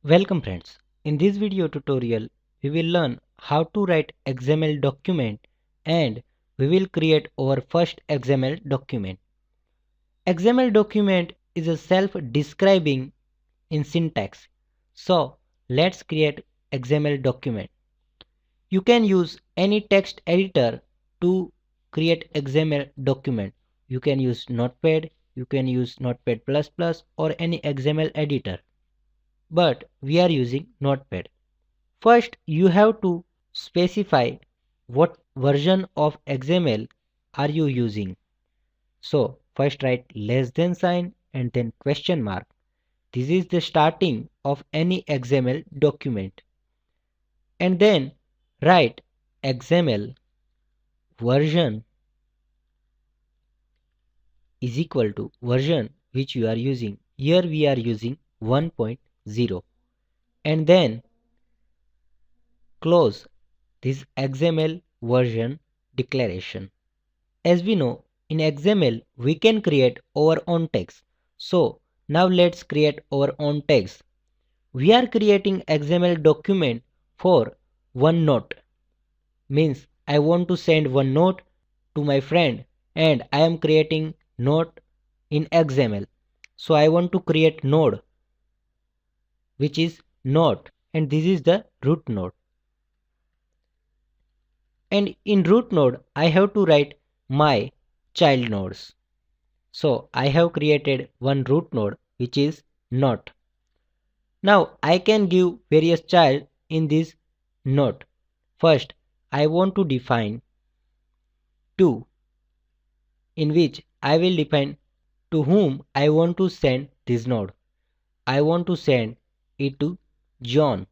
Welcome friends. In this video tutorial, we will learn how to write XML document and we will create our first XML document. XML document is a self-describing in syntax. So let's create XML document. You can use any text editor to create XML document. You can use Notepad, you can use Notepad++ or any XML editor. But we are using Notepad. First, you have to specify what version of XML are you using. So, first write less than sign and then question mark. This is the starting of any XML document. And then write XML version is equal to version which you are using. Here we are using 1.0. And then close this XML version declaration. As we know, in XML we can create our own text. So now let's create our own text. We are creating XML document for one note. Means I want to send one note to my friend and I am creating note in XML. So I want to create node which is note and this is the root node. And in root node I have to write my child nodes. So I have created one root node which is note. Now I can give various child in this node. First I want to define 2 in which I will define to whom I want to send this node. I want to send it to John.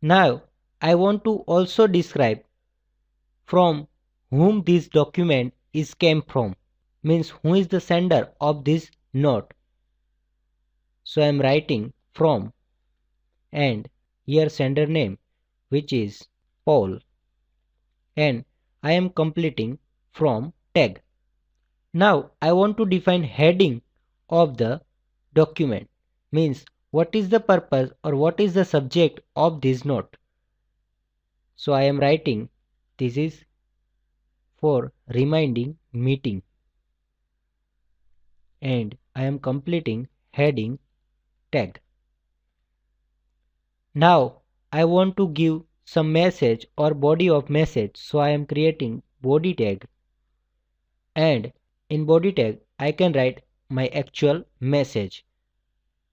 Now I want to also describe from whom this document is came from, means who is the sender of this note. So I am writing from and here sender name which is Paul and I am completing from tag. Now I want to define heading of the document, means what is the purpose or what is the subject of this note. So I am writing this is for reminding meeting and I am completing heading tag. Now I want to give some message or body of message, so I am creating body tag and in body tag I can write my actual message,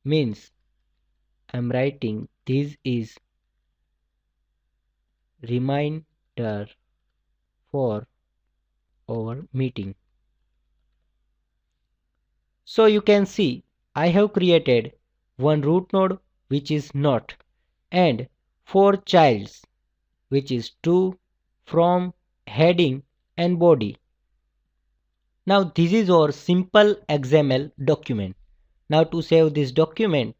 means I am writing this is reminder for our meeting. So you can see I have created one root node which is not and 4 childs which is to, from, heading and body. Now this is our simple XML document. Now to save this document,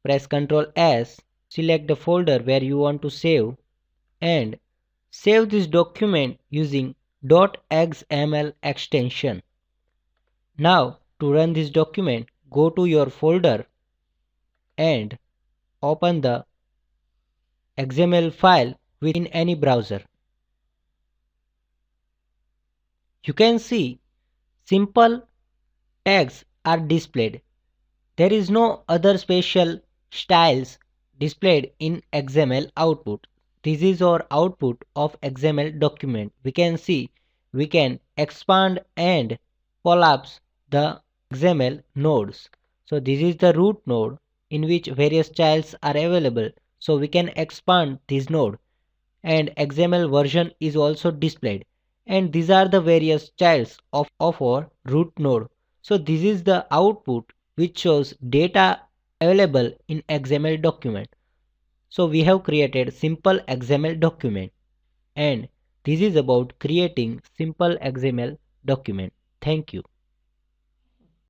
press Ctrl S, select the folder where you want to save and save this document using .xml extension. Now to run this document, go to your folder and open the XML file within any browser. You can see simple tags are displayed. There is no other special styles displayed in XML output. This is our output of XML document. We can see we can expand and collapse the XML nodes. So this is the root node in which various childs are available. So we can expand this node and XML version is also displayed. And these are the various childs of our root node. So this is the output which shows data available in XML document. So we have created simple XML document and this is about creating simple XML document. Thank you.